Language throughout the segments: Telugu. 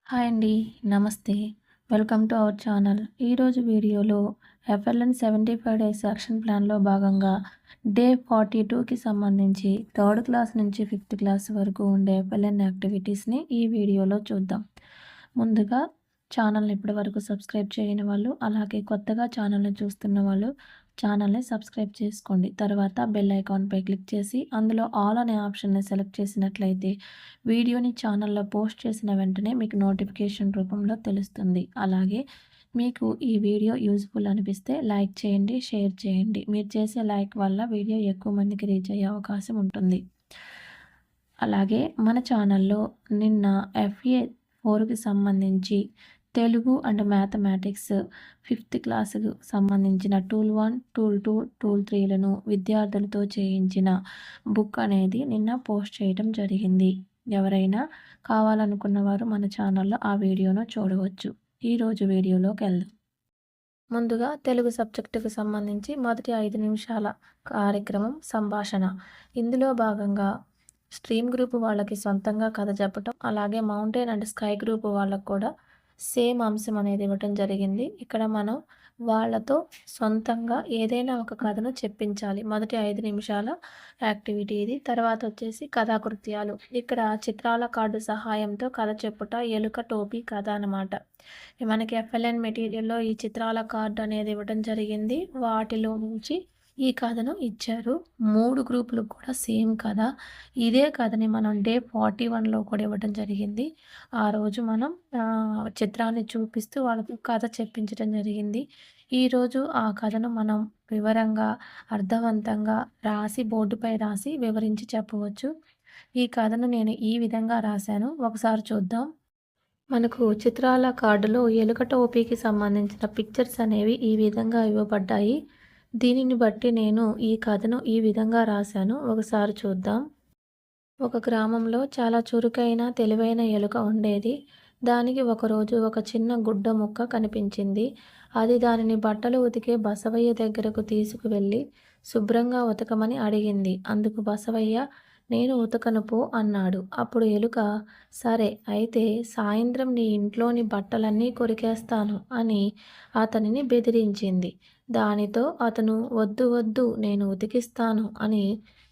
హాయ్ అండి. నమస్తే. Welcome to our channel. ఈరోజు వీడియోలో ఎఫ్ఎల్ఎన్ 75 డేస్ యాక్షన్ ప్లాన్‌లో భాగంగా డే 42కి సంబంధించి థర్డ్ క్లాస్ నుంచి ఫిఫ్త్ క్లాస్ వరకు ఉండే ఎఫ్ఎల్ఎన్ యాక్టివిటీస్‌ని ఈ వీడియోలో చూద్దాం. ముందుగా ఛానల్‌ని ఇప్పటివరకు సబ్స్క్రైబ్ చేయని వాళ్ళు, అలాగే కొత్తగా ఛానల్‌ని చూస్తున్న వాళ్ళు ఛానల్‌ని సబ్స్క్రైబ్ చేసుకోండి. తర్వాత బెల్ ఐకాన్‌పై క్లిక్ చేసి అందులో ఆల్ అనే ఆప్షన్‌ని సెలెక్ట్ చేసినట్లయితే వీడియోని ఛానల్లో పోస్ట్ చేసిన వెంటనే మీకు నోటిఫికేషన్ రూపంలో తెలుస్తుంది. అలాగే మీకు ఈ వీడియో యూజ్ఫుల్ అనిపిస్తే లైక్ చేయండి, షేర్ చేయండి. మీరు చేసే లైక్ వల్ల వీడియో ఎక్కువ మందికి రీచ్ అయ్యే అవకాశం ఉంటుంది. అలాగే మన ఛానల్లో నిన్న FA 4కి సంబంధించి తెలుగు అండ్ మ్యాథమెటిక్స్ ఫిఫ్త్ క్లాస్‌కు సంబంధించిన టూల్ 1, టూల్ 2, టూల్ 3లను విద్యార్థులతో చేయించిన బుక్ అనేది నిన్న పోస్ట్ చేయడం జరిగింది. ఎవరైనా కావాలనుకున్న వారు మన ఛానల్లో ఆ వీడియోను చూడవచ్చు. ఈరోజు వీడియోలోకెళ్దాం. ముందుగా తెలుగు సబ్జెక్టుకు సంబంధించి మొదటి 5 నిమిషాల కార్యక్రమం సంభాషణ. ఇందులో భాగంగా స్ట్రీమ్ గ్రూప్ వాళ్ళకి సొంతంగా కథ చెప్పటం, అలాగే మౌంటైన్ అండ్ స్కై గ్రూప్ వాళ్ళకు కూడా సేమ్ అంశం అనేది ఇవ్వటం జరిగింది. ఇక్కడ మనం వాళ్ళతో సొంతంగా ఏదైనా ఒక కథను చెప్పించాలి. మొదటి 5 నిమిషాల యాక్టివిటీ ఇది. తర్వాత వచ్చేసి కథాకృత్యాలు. ఇక్కడ చిత్రాల కార్డు సహాయంతో కథ చెప్పుట, ఎలుక టోపీ కథ అన్నమాట. మనకి ఎఫ్ఎల్ఎన్ మెటీరియల్‌లో ఈ చిత్రాల కార్డ్ అనేది ఇవ్వడం జరిగింది. వాటిలో నుంచి ఈ కథను ఇచ్చారు. 3 గ్రూపులకు కూడా సేమ్ కథ. ఇదే కథని మనం డే 41లో కూడా ఇవ్వడం జరిగింది. ఆ రోజు మనం చిత్రాన్ని చూపిస్తూ వాళ్ళకి కథ చెప్పించడం జరిగింది. ఈరోజు ఆ కథను మనం వివరంగా, అర్థవంతంగా బోర్డుపై రాసి వివరించి చెప్పవచ్చు. ఈ కథను నేను ఈ విధంగా రాశాను. ఒకసారి చూద్దాం. మనకు చిత్రాల కార్డులో ఎలుక టోపీకి సంబంధించిన పిక్చర్స్ అనేవి ఈ విధంగా ఇవ్వబడ్డాయి. దీనిని బట్టి నేను ఈ కథను ఈ విధంగా రాశాను. ఒకసారి చూద్దాం. ఒక గ్రామంలో చాలా చురుకైన, తెలివైన ఎలుక ఉండేది. దానికి ఒకరోజు ఒక చిన్న గుడ్డ ముక్క కనిపించింది. అది దానిని బట్టలు ఉతికే బసవయ్య దగ్గరకు తీసుకువెళ్ళి శుభ్రంగా ఉతకమని అడిగింది. అందుకు బసవయ్య, నేను ఉతకను పో అన్నాడు. అప్పుడు ఎలుక, సరే అయితే సాయంత్రం నీ ఇంట్లోని బట్టలన్నీ కొరికేస్తాను అని అతనిని బెదిరించింది. దానితో అతను వద్దు వద్దు నేను ఉతికిస్తాను అని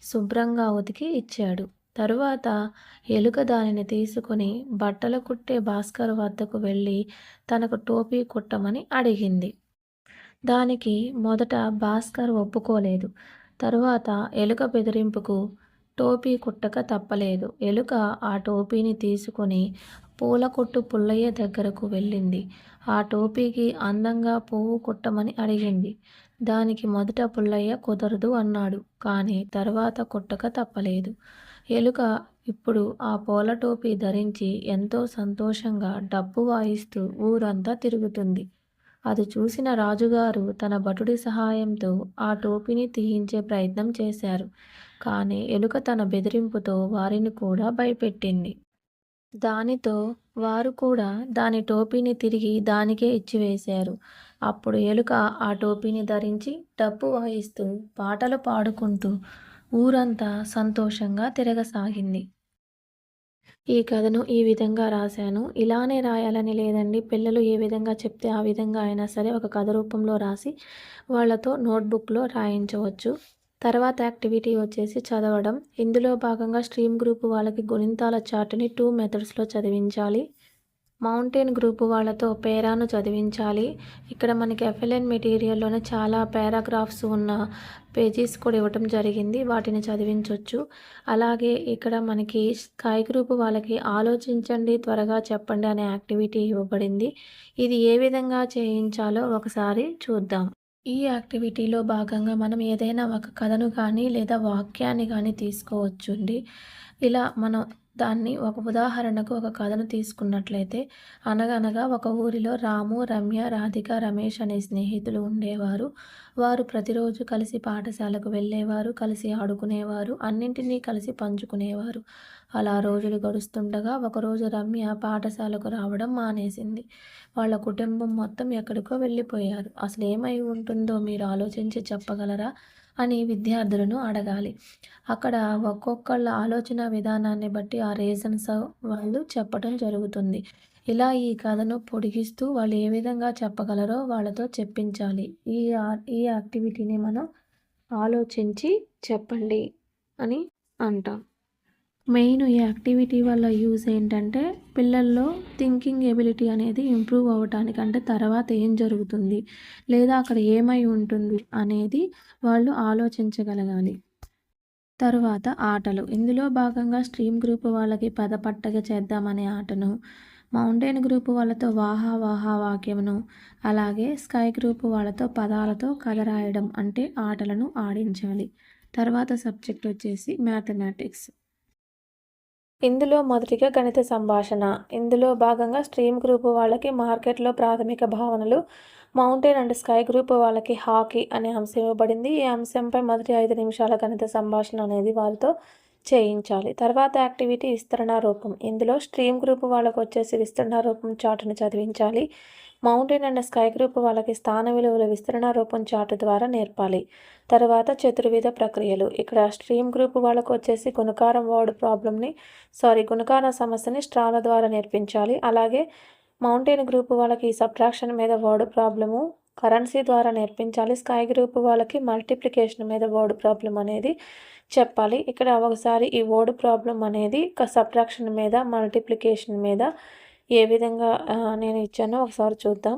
శుభ్రంగా ఉతికి ఇచ్చాడు. తరువాత ఎలుక దానిని తీసుకుని బట్టలు కుట్టే భాస్కర్ వద్దకు వెళ్ళి తనకు టోపీ కుట్టమని అడిగింది. దానికి మొదట భాస్కర్ ఒప్పుకోలేదు. తరువాత ఎలుక బెదిరింపుకు టోపీ కుట్టక తప్పలేదు. ఎలుక ఆ టోపీని తీసుకుని పూల కొట్టు పుల్లయ్య దగ్గరకు వెళ్ళింది. ఆ టోపీకి అందంగా పువ్వు కుట్టమని అడిగింది. దానికి మొదట పుల్లయ్య కుదరదు అన్నాడు. కానీ తరువాత కుట్టక తప్పలేదు. ఎలుక ఇప్పుడు ఆ పూల టోపీ ధరించి ఎంతో సంతోషంగా డప్పు వాయిస్తూ ఊరంతా తిరుగుతుంది. అది చూసిన రాజుగారు తన భటుడి సహాయంతో ఆ టోపీని తీయించే ప్రయత్నం చేశారు. కానీ ఎలుక తన బెదిరింపుతో వారిని కూడా భయపెట్టింది. దానితో వారు కూడా దాని టోపీని తిరిగి దానికే ఇచ్చివేశారు. అప్పుడు ఎలుక ఆ టోపీని ధరించి డప్పు వాయిస్తూ పాటలు పాడుకుంటూ ఊరంతా సంతోషంగా తిరగసాగింది. ఈ కథను ఈ విధంగా రాశాను. ఇలానే రాయాలని లేదండి. పిల్లలు ఏ విధంగా చెప్తే ఆ విధంగా అయినా సరే ఒక కథ రూపంలో రాసి వాళ్ళతో నోట్‌బుక్‌లో రాయించవచ్చు. తర్వాత యాక్టివిటీ వచ్చేసి చదవడం. ఇందులో భాగంగా స్ట్రీమ్ గ్రూప్ వాళ్ళకి గుణింతాల చార్ట్‌ని 2 మెథడ్స్‌లో చదివించాలి. మౌంటైన్ గ్రూప్ వాళ్ళతో పేరాను చదివించాలి. ఇక్కడ మనకి ఎఫ్ఎల్ఎన్ మెటీరియల్‌లోనే చాలా పారాగ్రాఫ్స్ ఉన్న పేజెస్ కూడా ఇవ్వటం జరిగింది. వాటిని చదివించొచ్చు. అలాగే ఇక్కడ మనకి స్కై గ్రూప్ వాళ్ళకి ఆలోచించండి, త్వరగా చెప్పండి అనే యాక్టివిటీ ఇవ్వబడింది. ఇది ఏ విధంగా చేయించాలో ఒకసారి చూద్దాం. ఈ యాక్టివిటీలో భాగంగా మనం ఏదైనా ఒక కథను కానీ లేదా వాక్యాన్ని కానీ తీసుకోవచ్చండి. ఇలా మనం దాన్ని ఒక ఉదాహరణకు ఒక కథను తీసుకున్నట్లయితే, అనగనగా ఒక ఊరిలో రాము, రమ్య, రాధిక, రమేష్ అనే స్నేహితులు ఉండేవారు. వారు ప్రతిరోజు కలిసి పాఠశాలకు వెళ్ళేవారు, కలిసి ఆడుకునేవారు, అన్నింటినీ కలిసి పంచుకునేవారు. అలా రోజులు గడుస్తుండగా ఒకరోజు రమ్య పాఠశాలకు రావడం మానేసింది. వాళ్ళ కుటుంబం మొత్తం ఎక్కడికో వెళ్ళిపోయారు. అసలు ఏమై ఉంటుందో మీరు ఆలోచించి చెప్పగలరా అని విద్యార్థులను అడగాలి. అక్కడ ఒక్కొక్కళ్ళ ఆలోచన విధానాన్ని బట్టి ఆ రీజన్స్ వాళ్ళు చెప్పడం జరుగుతుంది. ఇలా ఈ కథను పొడిగిస్తూ వాళ్ళు ఏ విధంగా చెప్పగలరో వాళ్ళతో చెప్పించాలి. ఈ యాక్టివిటీని మనం ఆలోచించి చెప్పండి అని అంటాం. మెయిన్ ఈ యాక్టివిటీ వల్ల యూజ్ ఏంటంటే పిల్లల్లో థింకింగ్ ఎబిలిటీ అనేది ఇంప్రూవ్ అవ్వటానికి, అంటే తర్వాత ఏం జరుగుతుంది లేదా అక్కడ ఏమై ఉంటుంది అనేది వాళ్ళు ఆలోచించగలగాలి. తరువాత ఆటలు. ఇందులో భాగంగా స్ట్రీమ్ గ్రూప్ వాళ్ళకి పదపట్టగ చేద్దామనే ఆటను, మౌంటైన్ గ్రూప్ వాళ్ళతో వాహా వాహా వాక్యమును, అలాగే స్కై గ్రూప్ వాళ్ళతో పదాలతో కథ రాయడం అంటే ఆటలను ఆడించాలి. తర్వాత సబ్జెక్ట్ వచ్చేసి మ్యాథమెటిక్స్. ఇందులో మొదటిగా గణిత సంభాషణ. ఇందులో భాగంగా స్ట్రీమ్ గ్రూప్ వాళ్ళకి మార్కెట్లో ప్రాథమిక భావనలు, మౌంటైన్ అండ్ స్కై గ్రూప్ వాళ్ళకి హాకీ అనే అంశం ఇవ్వబడింది. ఈ అంశంపై మొదటి 5 నిమిషాల గణిత సంభాషణ అనేది వారితో చేయించాలి. తర్వాత యాక్టివిటీ విస్తరణ రూపం. ఇందులో స్ట్రీమ్ గ్రూప్ వాళ్ళకు వచ్చేసి విస్తరణ రూపం చార్టును చదివించాలి. మౌంటైన్ అండ్ స్కై గ్రూప్ వాళ్ళకి స్థాన విలువల విస్తరణ రూపం చార్టు ద్వారా నేర్పాలి. తర్వాత చతుర్విధ ప్రక్రియలు. ఇక్కడ స్ట్రీమ్ గ్రూప్ వాళ్ళకు వచ్చేసి గుణకారం సమస్యని స్ట్రాల ద్వారా నేర్పించాలి. అలాగే మౌంటైన్ గ్రూప్ వాళ్ళకి సబ్ట్రాక్షన్ మీద వర్డ్ ప్రాబ్లము కరెన్సీ ద్వారా నేర్పించాలి. స్కై గ్రూప్ వాళ్ళకి మల్టిప్లికేషన్ మీద వర్డ్ ప్రాబ్లం అనేది చెప్పాలి. ఇక్కడ ఒకసారి ఈ వర్డ్ ప్రాబ్లం అనేది సబ్ట్రాక్షన్ మీద మల్టిప్లికేషన్ మీద ఏ విధంగా నేను ఇచ్చానో ఒకసారి చూద్దాం.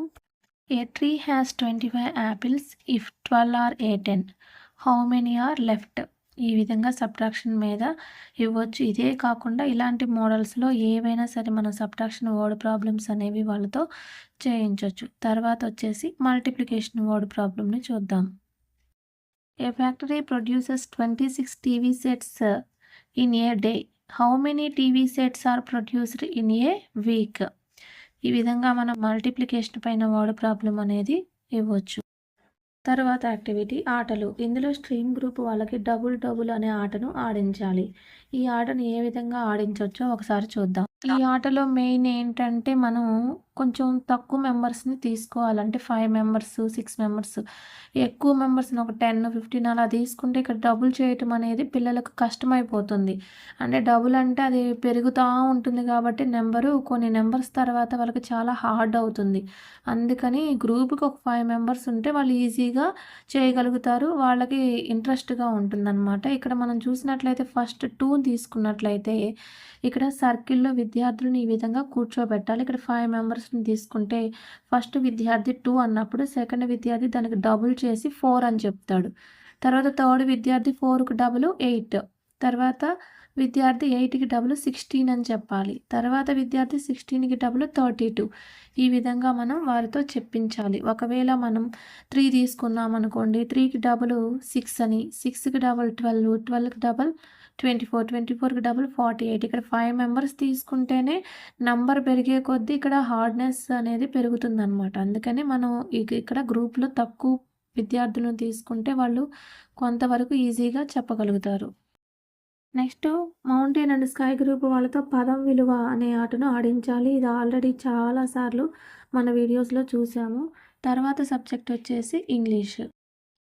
A tree has 25 apples if 12 are 10. How many are left? ఈ విధంగా సబ్ట్రాక్షన్ మీద ఇవ్వచ్చు. ఇదే కాకుండా ఇలాంటి మోడల్స్లో ఏవైనా సరే మనం సబ్ట్రాక్షన్ వర్డ్ ప్రాబ్లమ్స్ అనేవి వాళ్ళతో చేయించవచ్చు. తర్వాత వచ్చేసి మల్టిప్లికేషన్ వర్డ్ ప్రాబ్లమ్ని చూద్దాం. A factory produces 26 TV sets in a day. How many TV sets are produced in a week? ఈ విధంగా మనం మల్టిప్లికేషన్ పైన వర్డ్ ప్రాబ్లం అనేది ఇవ్వచ్చు. తర్వాత యాక్టివిటీ ఆటలు. ఇందులో స్ట్రీమ్ గ్రూప్ వాళ్ళకి డబుల్ అనే ఆటను ఆడించాలి. ఈ ఆటను ఏ విధంగా ఆడించవచ్చో ఒకసారి చూద్దాం. ఈ ఆటలో మెయిన్ ఏంటంటే మనం కొంచెం తక్కువ మెంబర్స్ని తీసుకోవాలంటే 5 మెంబర్స్ 6 మెంబర్స్, ఎక్కువ మెంబర్స్ని ఒక 10 15 అలా తీసుకుంటే ఇక్కడ డబుల్ చేయటం అనేది పిల్లలకు కష్టమైపోతుంది. అంటే డబుల్ అంటే అది పెరుగుతూ ఉంటుంది కాబట్టి కొన్ని నెంబర్స్ తర్వాత వాళ్ళకి చాలా హార్డ్ అవుతుంది. అందుకని గ్రూప్కి ఒక 5 మెంబర్స్ ఉంటే వాళ్ళు ఈజీగా చేయగలుగుతారు, వాళ్ళకి ఇంట్రెస్ట్గా ఉంటుందన్నమాట. ఇక్కడ మనం చూసినట్లయితే ఫస్ట్ 2 తీసుకున్నట్లయితే ఇక్కడ సర్కిల్లో విద్యార్థులను ఈ విధంగా కూర్చోబెట్టాలి. ఇక్కడ 5 మెంబర్స్ని తీసుకుంటే ఫస్ట్ విద్యార్థి 2 అన్నప్పుడు సెకండ్ విద్యార్థి దానికి డబుల్ చేసి 4 అని చెప్తాడు. తర్వాత థర్డ్ విద్యార్థి 4కి డబుల్ 8, తర్వాత విద్యార్థి 8కి డబుల్ 16 అని చెప్పాలి. తర్వాత విద్యార్థి 16కి డబుల్ 32. ఈ విధంగా మనం వారితో చెప్పించాలి. ఒకవేళ మనం 3 తీసుకున్నాం అనుకోండి, 3కి డబుల్ 6 అని, 6కి డబుల్ 12, 12కి డబుల్ 24, 24కి డబుల్ 48. ఇక్కడ 5 మెంబర్స్ తీసుకుంటేనే నంబర్ పెరిగే కొద్దీ ఇక్కడ హార్డ్నెస్ అనేది పెరుగుతుందన్నమాట. అందుకని మనం ఇక్కడ గ్రూప్లో తక్కువ విద్యార్థులను తీసుకుంటే వాళ్ళు కొంతవరకు ఈజీగా చెప్పగలుగుతారు. Next mountain and sky group వాళ్ళతో పదం విలువ అనే ఆటను ఆడించాలి. ఇది ఆల్రెడీ చాలాసార్లు మన వీడియోస్లో చూసాము. తర్వాత సబ్జెక్ట్ వచ్చేసి ఇంగ్లీష్.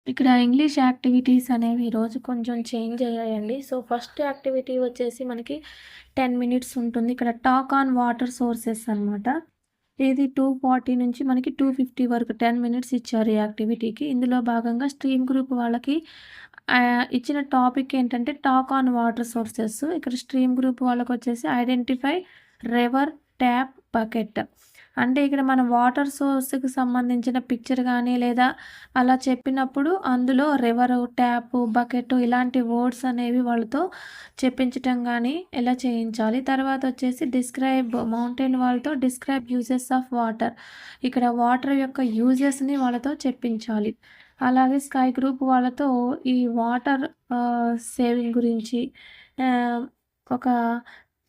ఇక్కడ ఇంగ్లీష్ యాక్టివిటీస్ అనేవి ఈరోజు కొంచెం చేంజ్ అయ్యాయండి. సో ఫస్ట్ యాక్టివిటీ వచ్చేసి మనకి 10 మినిట్స్ ఉంటుంది. ఇక్కడ టాక్ ఆన్ వాటర్ సోర్సెస్ అనమాట. ఇది 240 నుంచి మనకి 250 వరకు 10 మినిట్స్ ఇచ్చారు ఈ యాక్టివిటీకి. ఇందులో భాగంగా స్ట్రీమ్ గ్రూప్ వాళ్ళకి ఇచ్చిన టాపిక్ ఏంటంటే టాక్ ఆన్ వాటర్ సోర్సెస్. ఇక్కడ స్ట్రీమ్ గ్రూప్ వాళ్ళకి వచ్చేసి ఐడెంటిఫై రివర్, ట్యాప్, బకెట్. అంటే ఇక్కడ మనం వాటర్ సోర్స్కి సంబంధించిన పిక్చర్ కానీ లేదా అలా చెప్పినప్పుడు అందులో రివరు, ట్యాపు, బకెట్ ఇలాంటి వర్డ్స్ అనేవి వాళ్ళతో చెప్పించటం కానీ ఎలా చేయించాలి. తర్వాత వచ్చేసి మౌంటైన్ వాళ్ళతో డిస్క్రైబ్ యూజెస్ ఆఫ్ వాటర్. ఇక్కడ వాటర్ యొక్క యూజెస్ని వాళ్ళతో చెప్పించాలి. అలాగే స్కై గ్రూప్ వాళ్ళతో ఈ వాటర్ సేవింగ్ గురించి ఒక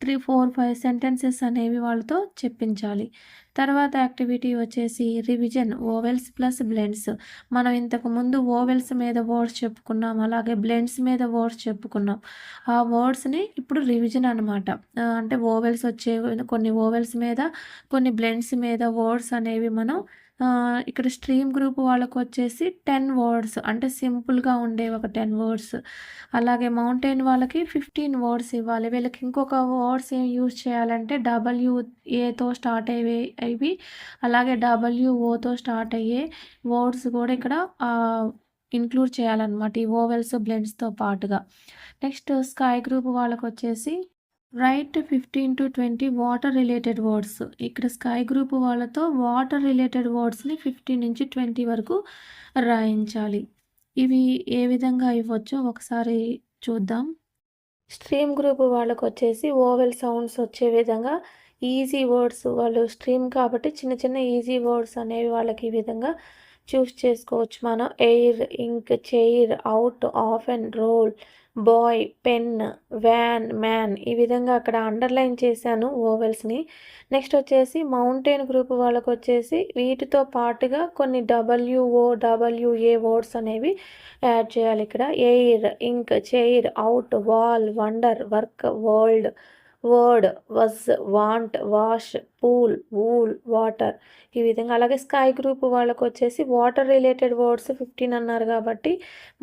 3, 4, 5 సెంటెన్సెస్ అనేవి వాళ్ళతో చెప్పించాలి. తర్వాత యాక్టివిటీ వచ్చేసి రివిజన్ ఓవెల్స్ ప్లస్ బ్లెండ్స్. మనం ఇంతకుముందు ఓవెల్స్ మీద వర్డ్స్ చెప్పుకున్నాం, అలాగే బ్లెండ్స్ మీద వర్డ్స్ చెప్పుకున్నాం. ఆ వర్డ్స్ని ఇప్పుడు రివిజన్ అనమాట. అంటే ఓవెల్స్ కొన్ని ఓవెల్స్ మీద కొన్ని బ్లెండ్స్ మీద వర్డ్స్ అనేవి మనం ఇక్కడ స్ట్రీమ్ గ్రూప్ వాళ్ళకొచ్చేసి 10 వర్డ్స్ అంటే సింపుల్‌గా ఉండే ఒక 10 వర్డ్స్. అలాగే మౌంటైన్ వాళ్ళకి 15 వర్డ్స్ ఇవ్వాలి. వీళ్ళకి ఇంకొక వర్డ్స్ ఏం యూజ్ చేయాలంటే డబ్ల్యూఏతో స్టార్ట్ అయ్యేవి అలాగే డబ్ల్యూఓతో స్టార్ట్ అయ్యే వర్డ్స్ కూడా ఇక్కడ ఇంక్లూడ్ చేయాలన్నమాట. ఈ వోవెల్స్, బ్లెండ్స్‌తో పాటుగా. నెక్స్ట్ స్కై గ్రూప్ వాళ్ళకొచ్చేసి రైట్ 15-20 వాటర్ రిలేటెడ్ వర్డ్స్. ఇక్కడ స్కై గ్రూప్ వాళ్ళతో వాటర్ రిలేటెడ్ వర్డ్స్‌ని 15-20 వరకు రాయించాలి. ఇవి ఏ విధంగా ఇవ్వచ్చో ఒకసారి చూద్దాం. స్ట్రీమ్ గ్రూప్ వాళ్ళకొచ్చేసి ఓవెల్ సౌండ్స్ వచ్చే విధంగా ఈజీ వర్డ్స్, వాళ్ళు స్ట్రీమ్ కాబట్టి చిన్న చిన్న ఈజీ వర్డ్స్ అనేవి వాళ్ళకి ఈ విధంగా చూస్ చేసుకోవచ్చు మనం. Air, ink, chair, out, off and roll, boy, pen, van, man ఈ విధంగా అక్కడ అండర్లైన్ చేశాను ఓవెల్స్ని. నెక్స్ట్ వచ్చేసి మౌంటైన్ గ్రూప్ వాళ్ళకు వచ్చేసి వీటితో పాటుగా కొన్ని డబ్ల్యూఏ వర్డ్స్ అనేవి యాడ్ చేయాలి. ఇక్కడ air, ink, chair, out, wall, wonder, work, world, word, was, want, wash, pool, wool, water ఈ విధంగా. అలాగే స్కై గ్రూప్ వాళ్ళకు వచ్చేసి వాటర్ రిలేటెడ్ వర్డ్స్ 15 అన్నారు కాబట్టి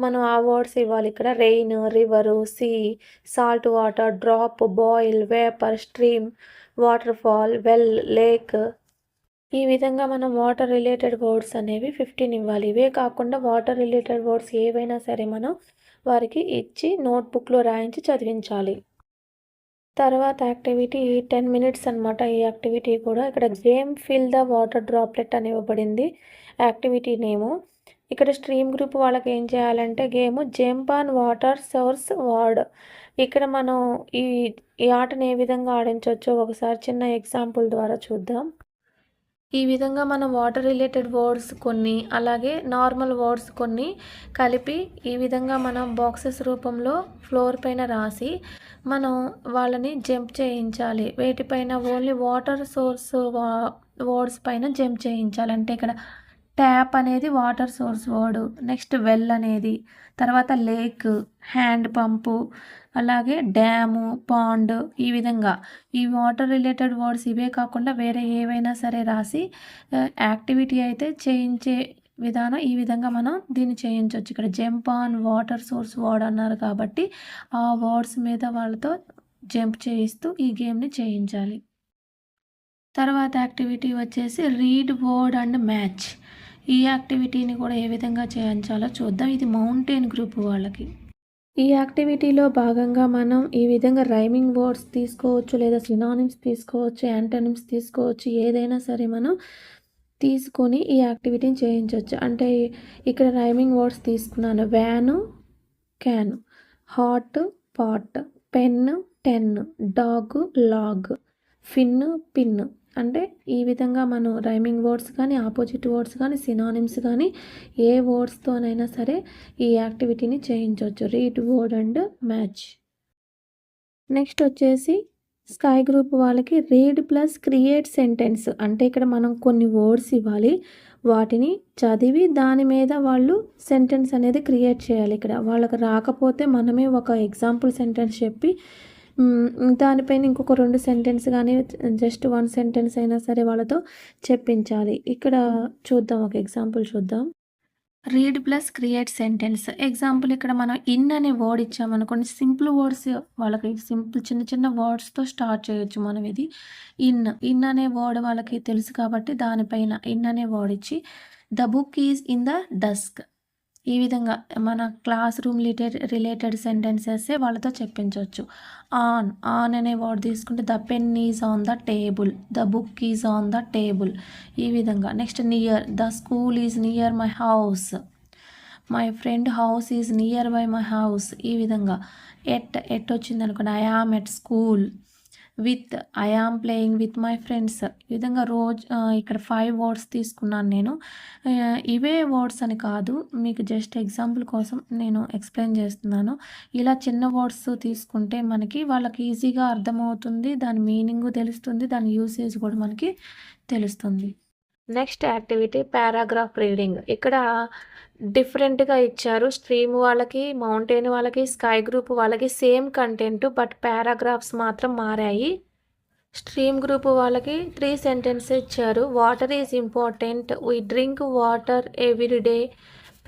మనం ఆ వర్డ్స్ ఇవ్వాలి. ఇక్కడ rain, river, sea, salt water, drop, boil, vapour, stream, waterfall, well, lake ఈ విధంగా మనం వాటర్ రిలేటెడ్ వర్డ్స్ అనేవి 15 ఇవ్వాలి. ఇవే కాకుండా వాటర్ రిలేటెడ్ వర్డ్స్ ఏవైనా సరే మనం వారికి ఇచ్చి నోట్బుక్లో రాయించి చదివించాలి. తర్వాత యాక్టివిటీ 10 మినిట్స్ అనమాట. ఈ యాక్టివిటీ కూడా ఇక్కడ game fill the water droplet అని ఇవ్వబడింది యాక్టివిటీ నేము. ఇక్కడ స్ట్రీమ్ గ్రూప్ వాళ్ళకి ఏం చేయాలంటే game jump on water source word. ఇక్కడ మనం ఈ ఆటను ఏ విధంగా ఆడించవచ్చో ఒకసారి చిన్న ఎగ్జాంపుల్ ద్వారా చూద్దాం. ఈ విధంగా మనం వాటర్ రిలేటెడ్ వర్డ్స్ కొన్ని అలాగే నార్మల్ వర్డ్స్ కొన్ని కలిపి ఈ విధంగా మనం బాక్సెస్ రూపంలో ఫ్లోర్ పైన రాసి మనం వాళ్ళని జంప్ చేయించాలి. వేటిపైన ఓన్లీ వాటర్ సోర్స్ వర్డ్స్ పైన జంప్ చేయించాలి. అంటే ఇక్కడ ట్యాప్ అనేది water source word, next well అనేది, తర్వాత లేక్, హ్యాండ్ పంపు, అలాగే డ్యాము, పాండ్ ఈ విధంగా ఈ వాటర్ రిలేటెడ్ వర్డ్స్ ఇవే కాకుండా వేరే ఏవైనా సరే రాసి యాక్టివిటీ అయితే చేయించే విధానం ఈ విధంగా మనం దీన్ని చేయించవచ్చు. ఇక్కడ jump on water source word అన్నారు కాబట్టి ఆ వర్డ్స్ మీద వాళ్ళతో జంప్ చేయిస్తూ ఈ గేమ్ని చేయించాలి. తర్వాత యాక్టివిటీ వచ్చేసి రీడ్ వర్డ్ అండ్ మ్యాచ్. ఈ యాక్టివిటీని కూడా ఏ విధంగా చేయించాలో చూద్దాం. ఇది మౌంటైన్ గ్రూప్ వాళ్ళకి. ఈ యాక్టివిటీలో భాగంగా మనం ఈ విధంగా రైమింగ్ వర్డ్స్ తీసుకోవచ్చు, లేదా సినానిమ్స్ తీసుకోవచ్చు, యాంటోనిమ్స్ తీసుకోవచ్చు. ఏదైనా సరే మనం తీసుకొని ఈ యాక్టివిటీని చేయించవచ్చు. అంటే ఇక్కడ రైమింగ్ వర్డ్స్ తీసుకున్నాను. Van, can, hot, pot, pen, ten, dog, log, fin, pin. అంటే ఈ విధంగా మనం రైమింగ్ వర్డ్స్ కానీ, ఆపోజిట్ వర్డ్స్ కానీ, సినానిమ్స్ కానీ ఏ వర్డ్స్తోనైనా సరే ఈ యాక్టివిటీని చేయించవచ్చు. Read word and match. Next వచ్చేసి స్కై గ్రూప్ వాళ్ళకి రీడ్ ప్లస్ క్రియేట్ సెంటెన్స్. అంటే ఇక్కడ మనం కొన్ని వర్డ్స్ ఇవ్వాలి, వాటిని చదివి దాని మీద వాళ్ళు సెంటెన్స్ అనేది క్రియేట్ చేయాలి. ఇక్కడ వాళ్ళకి రాకపోతే మనమే ఒక ఎగ్జాంపుల్ సెంటెన్స్ చెప్పి దానిపైన ఇంకొక 2 సెంటెన్స్ కానీ జస్ట్ 1 సెంటెన్స్ అయినా సరే వాళ్ళతో చెప్పించాలి. ఇక్కడ చూద్దాం, ఒక ఎగ్జాంపుల్ చూద్దాం. Read plus create sentence. Example ఇక్కడ మనం ఇన్ అనే వర్డ్ ఇచ్చామనుకోండి, సింపుల్ వర్డ్స్ వాళ్ళకి సింపుల్ చిన్న చిన్న వర్డ్స్తో స్టార్ట్ చేయొచ్చు మనం. ఇది ఇన్ అనే వర్డ్ వాళ్ళకి తెలుసు కాబట్టి దానిపైన ఇన్ అనే వర్డ్ ఇచ్చి the book is in the desk. ఈ విధంగా మన క్లాస్ రూమ్ రిలేటెడ్ సెంటెన్సెస్ వాళ్ళతో చెప్పించవచ్చు. ఆన్ అనే వర్డ్ తీసుకుంటే the pen is on the table, the book is on the table ఈ విధంగా. Next near, the school is near my house, my friend house is near by my house ఈ విధంగా. ఎట్ వచ్చింది అనుకోండి, I am at school. With, I am playing with my friends. ఈ విధంగా ఇక్కడ 5 వర్డ్స్ తీసుకున్నాను నేను. ఇవే వర్డ్స్ అని కాదు, మీకు జస్ట్ ఎగ్జాంపుల్ కోసం నేను ఎక్స్ప్లెయిన్ చేస్తున్నాను. ఇలా చిన్న వర్డ్స్ తీసుకుంటే మనకి వాళ్ళకి ఈజీగా అర్థమవుతుంది, దాని మీనింగ్ తెలుస్తుంది, దాని యూసేజ్ కూడా మనకి తెలుస్తుంది. Next activity paragraph reading. ఇక్కడ డిఫరెంట్గా ఇచ్చారు. స్ట్రీమ్ వాళ్ళకి, మౌంటైన్ వాళ్ళకి, స్కై గ్రూప్ వాళ్ళకి సేమ్ కంటెంట్, బట్ పారాగ్రాఫ్స్ మాత్రం మారాయి. స్ట్రీమ్ గ్రూప్ వాళ్ళకి 3 సెంటెన్స్ ఇచ్చారు. Water is important, we drink water every day,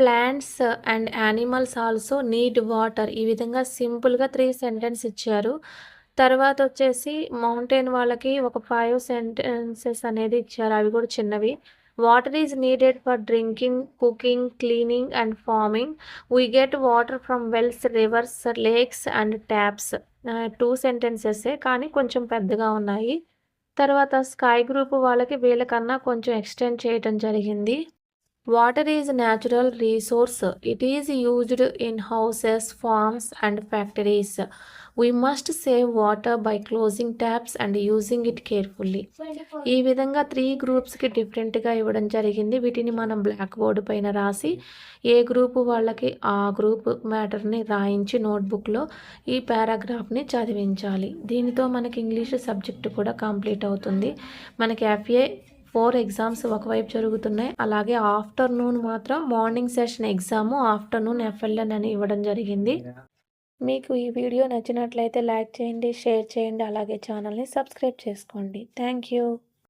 plants and animals also need water. ఈ విధంగా సింపుల్గా 3 సెంటెన్స్ ఇచ్చారు. తర్వాత వచ్చేసి మౌంటైన్ వాళ్ళకి ఒక 5 సెంటెన్సెస్ అనేది ఇచ్చారు. అవి కూడా చిన్నవి. Water is needed for drinking, cooking, cleaning and farming. We get water from wells, rivers, lakes and taps. 2 సెంటెన్సెసే కానీ కొంచెం పెద్దగా ఉన్నాయి. తర్వాత స్కై గ్రూప్ వాళ్ళకి వీళ్ళకన్నా కొంచెం ఎక్స్టెండ్ చేయటం జరిగింది. Water is natural resource, it is used in houses, farms and factories. We must save water by closing taps and using it carefully. ఈ విధంగా 3 గ్రూప్స్కి డిఫరెంట్గా ఇవ్వడం జరిగింది. వీటిని మనం బ్లాక్ బోర్డు పైన రాసి ఏ గ్రూపు వాళ్ళకి ఆ గ్రూప్ మ్యాటర్ని రాయించి నోట్బుక్లో ఈ పారాగ్రాఫ్ని చదివించాలి. దీనితో మనకి ఇంగ్లీష్ సబ్జెక్టు కూడా కంప్లీట్ అవుతుంది. మనకి FA 4 ఎగ్జామ్స్ ఒకవైపు జరుగుతున్నాయి. అలాగే ఆఫ్టర్నూన్ మాత్రం morning session exam, afternoon FLN అని ఇవ్వడం జరిగింది. మీకు ఈ వీడియో నచ్చినట్లయితే లైక్ చేయండి, షేర్ చేయండి, అలాగే ఛానల్ని సబ్స్క్రైబ్ చేసుకోండి. Thank you.